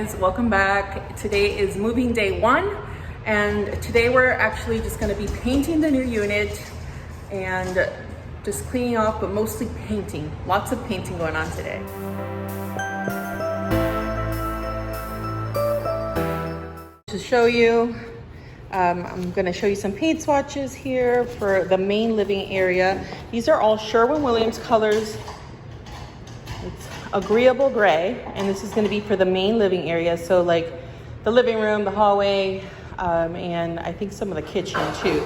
guys, welcome back. Today is moving day 1, and today we're actually just going to be painting the new unit and just cleaning off, but mostly painting. Lots of painting going on today. To show you, I'm going to show you some paint swatches here for the main living area. These are all Sherwin Williams colors. It's agreeable gray, and this is going to be for the main living area, so like the living room, the hallway, and I think some of the kitchen too.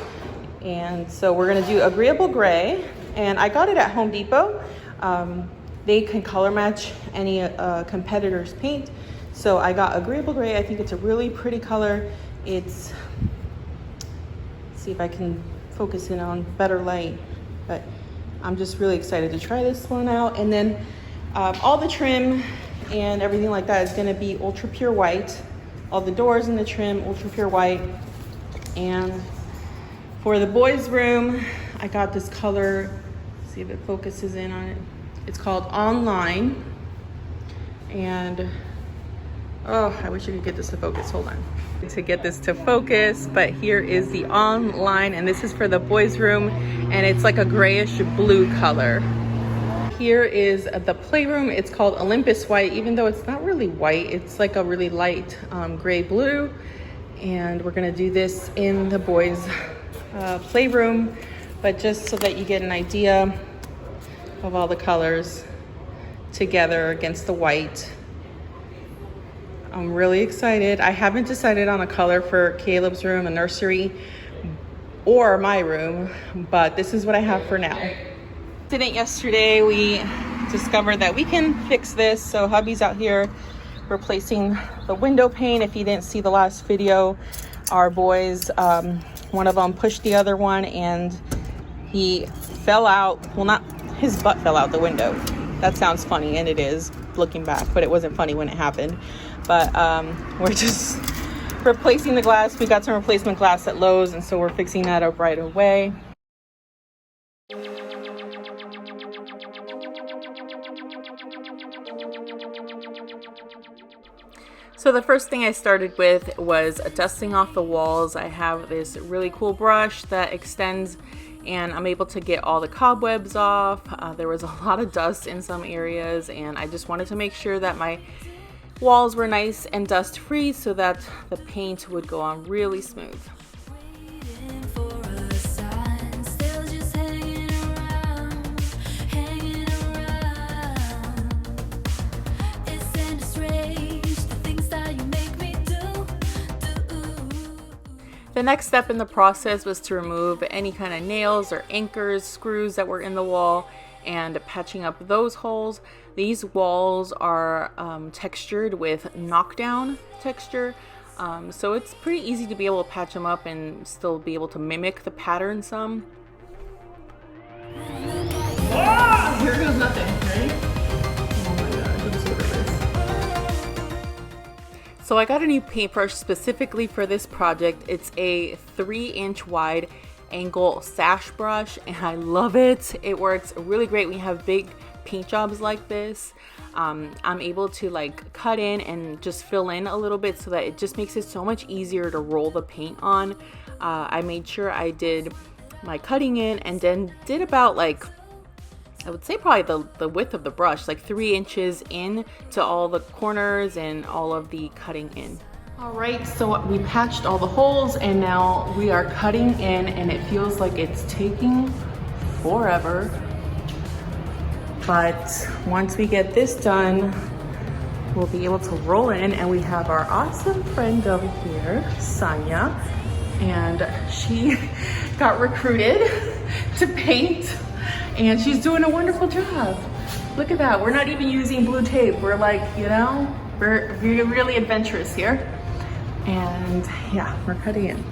And so we're going to do agreeable gray, and I got it at Home Depot. They can color match any competitor's paint, so I got agreeable gray. I think it's a really pretty color. It's, let's see if I can focus in on better light, but I'm just really excited to try this one out. And then all the trim and everything like that is going to be ultra pure white. All the doors in the trim, ultra pure white. And for the boys' room, I got this color. Let's see if it focuses in on it. It's called Online. And oh, I wish I could get this to focus. Hold on. To get this to focus, but here is the Online, and this is for the boys' room, and it's like a grayish blue color. Here is the playroom. It's called Olympus White, even though it's not really white. It's like a really light gray blue. And we're gonna do this in the boys' playroom, but just so that you get an idea of all the colors together against the white. I'm really excited. I haven't decided on a color for Caleb's room, the nursery, or my room, but this is what I have for now. Yesterday we discovered that we can fix this. So hubby's out here replacing the window pane. If you didn't see the last video, our boys, one of them pushed the other one and he fell out. Well, not his butt fell out the window. That sounds funny, and it is looking back, but it wasn't funny when it happened. But we're just replacing the glass. We got some replacement glass at Lowe's, and so we're fixing that up right away. So the first thing I started with was dusting off the walls. I have this really cool brush that extends, and I'm able to get all the cobwebs off. There was a lot of dust in some areas, and I just wanted to make sure that my walls were nice and dust free so that the paint would go on really smooth. The next step in the process was to remove any kind of nails or anchors, screws that were in the wall, and patching up those holes. These walls are textured with knockdown texture, so it's pretty easy to be able to patch them up and still be able to mimic the pattern some. Oh, here goes nothing. Ready? Oh my god, I'm so nervous. So I got a new paintbrush specifically for this project. It's a 3-inch wide angle sash brush, and I love it. It works really great when you have big paint jobs like this. I'm able to like cut in and just fill in a little bit so that it just makes it so much easier to roll the paint on. I made sure I did my cutting in and then did about like, I would say probably the width of the brush, like 3 inches in to all the corners and all of the cutting in. All right, so we patched all the holes and now we are cutting in, and it feels like it's taking forever. But once we get this done, we'll be able to roll in, and we have our awesome friend over here, Sonia, and she got recruited to paint, and she's doing a wonderful job. Look at that, we're not even using blue tape. We're like, you know, we're really adventurous here. And yeah, we're cutting in.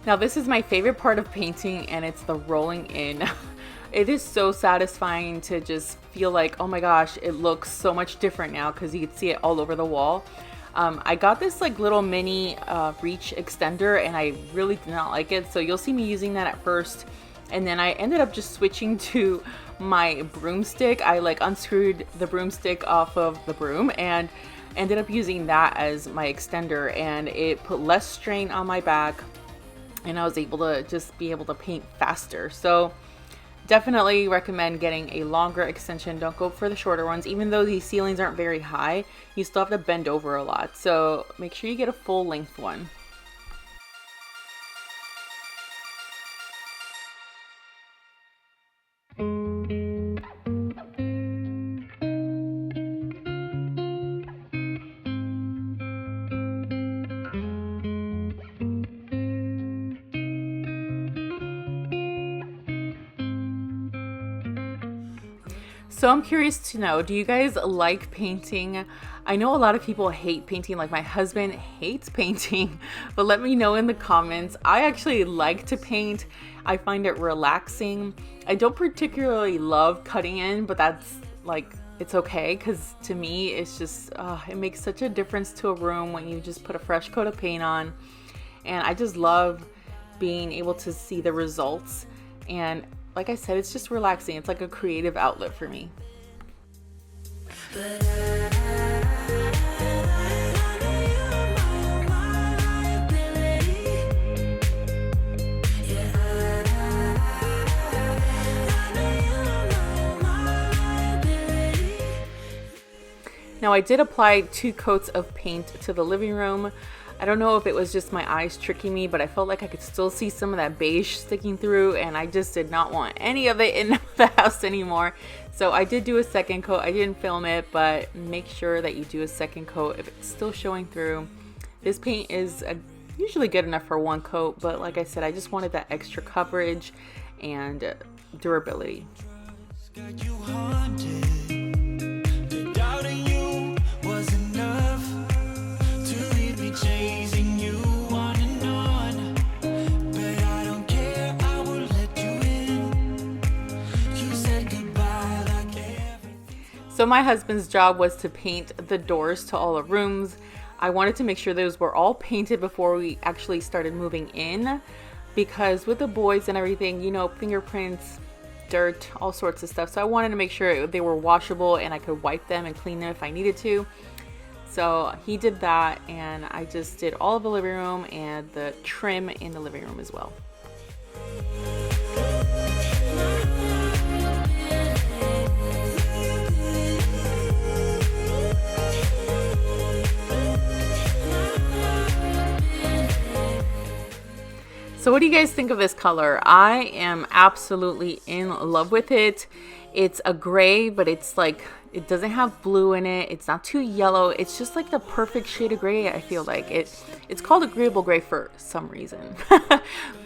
Now this is my favorite part of painting, and it's the rolling in. It is so satisfying to just feel like, oh my gosh, it looks so much different now because you can see it all over the wall. I got this like little mini reach extender, and I really did not like it, so you'll see me using that at first, and then I ended up just switching to my broomstick. I like unscrewed the broomstick off of the broom and ended up using that as my extender, and it put less strain on my back, and I was able to just be able to paint faster. So definitely recommend getting a longer extension. Don't go for the shorter ones. Even though these ceilings aren't very high, you still have to bend over a lot. So make sure you get a full length one. So I'm curious to know, do you guys like painting? I know a lot of people hate painting, like my husband hates painting, but let me know in the comments. I actually like to paint. I find it relaxing. I don't particularly love cutting in, but that's like, it's okay, because to me, it's just, it makes such a difference to a room when you just put a fresh coat of paint on. And I just love being able to see the results. And like I said, it's just relaxing. It's like a creative outlet for me. Now I did apply 2 coats of paint to the living room. I don't know if it was just my eyes tricking me, but I felt like I could still see some of that beige sticking through, and I just did not want any of it in the house anymore. So I did do a second coat. I didn't film it, but make sure that you do a second coat if it's still showing through. This paint is usually good enough for 1 coat, but like I said, I just wanted that extra coverage and durability. So my husband's job was to paint the doors to all the rooms. I wanted to make sure those were all painted before we actually started moving in, because with the boys and everything, you know, fingerprints, dirt, all sorts of stuff. So I wanted to make sure they were washable and I could wipe them and clean them if I needed to. So he did that, and I just did all of the living room and the trim in the living room as well. So what do you guys think of this color? I am absolutely in love with it. It's a gray, but it's like, it doesn't have blue in it. It's not too yellow. It's just like the perfect shade of gray. I feel like it's called agreeable gray for some reason,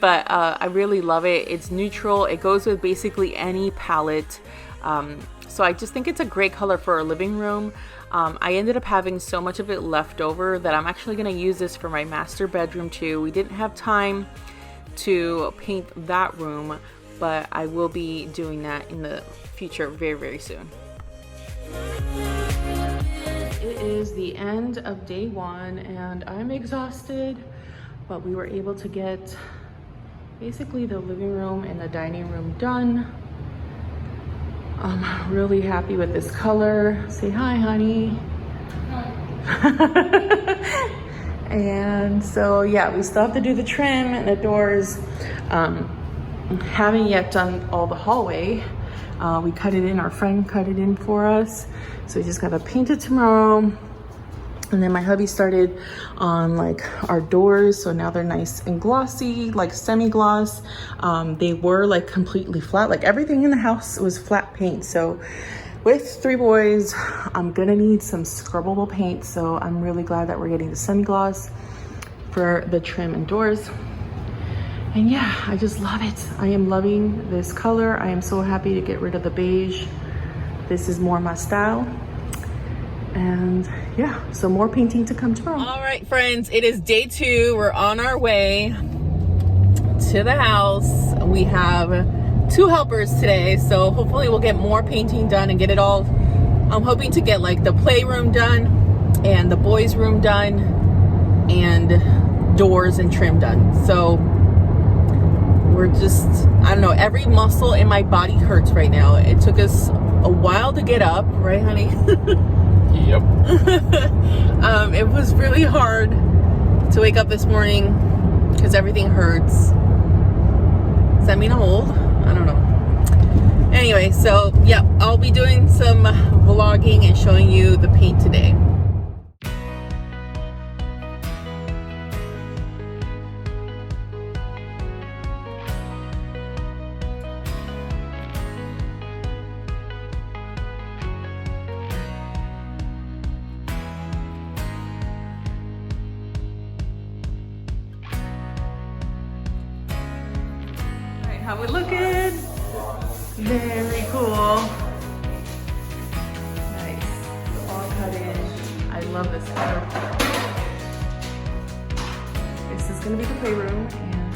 but I really love it. It's neutral. It goes with basically any palette. So I just think it's a great color for a living room. I ended up having so much of it left over that I'm actually going to use this for my master bedroom too. We didn't have time to paint that room, but I will be doing that in the future very, very soon. It is the end of day 1 and I'm exhausted, but we were able to get basically the living room and the dining room done. I'm really happy with this color. Say hi, honey. Hi. And so yeah, we still have to do the trim and the doors. Haven't yet done all the hallway. We cut it in, our friend cut it in for us. So we just gotta paint it tomorrow. And then my hubby started on like our doors. So now they're nice and glossy, like semi-gloss. They were like completely flat. Like everything in the house was flat paint. So with 3 boys, I'm gonna need some scrubbable paint. So I'm really glad that we're getting the semi-gloss for the trim and doors. And yeah, I just love it. I am loving this color. I am so happy to get rid of the beige. This is more my style. And yeah, so more painting to come tomorrow. All right, friends, it is day 2. We're on our way to the house. We have 2 helpers today, so hopefully we'll get more painting done and get it all. I'm hoping to get like the playroom done and the boys' room done and doors and trim done. So we're just, I don't know, every muscle in my body hurts right now. It took us a while to get up, right, honey? Yep. It was really hard to wake up this morning because everything hurts. Does that mean I'm old? I don't know. Anyway, so yeah, I'll be doing some vlogging and showing you the paint today. How we looking? Very cool. Nice. All cut in. I love this color. This is gonna be the playroom, and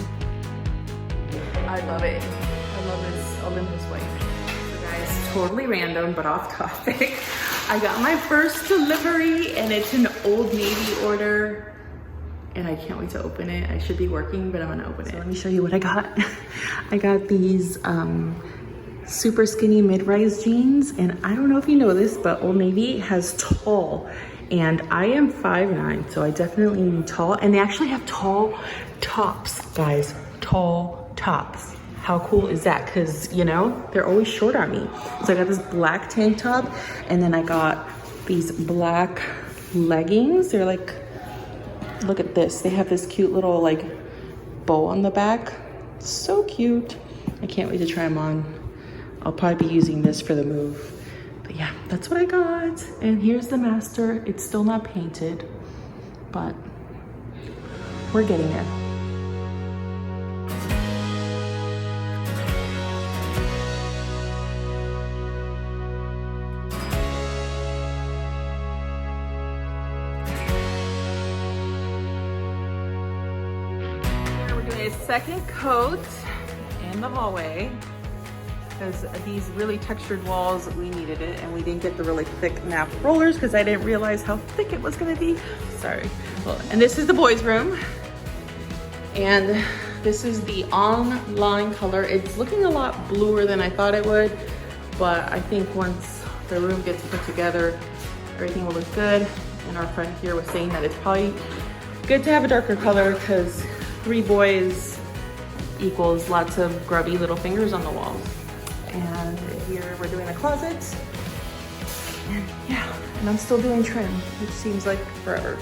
I love it. I love this Olympus white. So guys, totally random but off topic. I got my first delivery, and it's an Old Navy order. And I can't wait to open it. I should be working, but I'm gonna open it. So let me show you what I got. I got these super skinny mid-rise jeans, and I don't know if you know this, but Old Navy has tall, and I am 5'9", so I definitely need tall. And they actually have tall tops, guys, tall tops. How cool is that? Because, you know, they're always short on me. So I got this black tank top, and then I got these black leggings. They're like, look at this. They have this cute little like bow on the back. So cute. I can't wait to try them on. I'll probably be using this for the move. But yeah, that's what I got. And here's the master. It's still not painted, but we're getting there. A second coat in the hallway because these really textured walls, we needed it, and we didn't get the really thick nap rollers because I didn't realize how thick it was going to be. Sorry. Well, and this is the boys' room, and this is the online color. It's looking a lot bluer than I thought it would, but I think once the room gets put together, everything will look good. And our friend here was saying that it's probably good to have a darker color because 3 boys equals lots of grubby little fingers on the walls. And here we're doing the closet. And yeah, and I'm still doing trim, which seems like forever.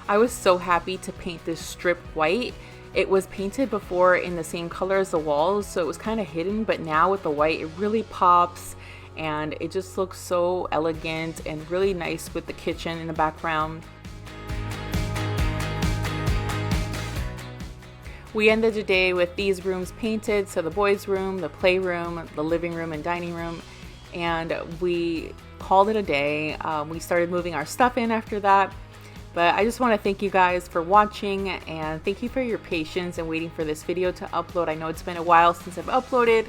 I was so happy to paint this strip white. It was painted before in the same color as the walls, so it was kind of hidden, but now with the white, it really pops. And it just looks so elegant and really nice with the kitchen in the background. We ended the day with these rooms painted, so the boys' room, the playroom, the living room and dining room, and we called it a day. We started moving our stuff in after that, but I just want to thank you guys for watching, and thank you for your patience and waiting for this video to upload. I know it's been a while since I've uploaded.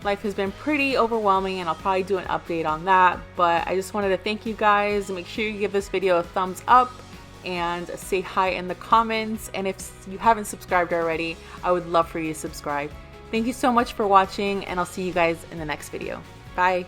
Life has been pretty overwhelming, and I'll probably do an update on that, but I just wanted to thank you guys. Make sure you give this video a thumbs up and say hi in the comments, and if you haven't subscribed already, I would love for you to subscribe. Thank you so much for watching, and I'll see you guys in the next video. Bye.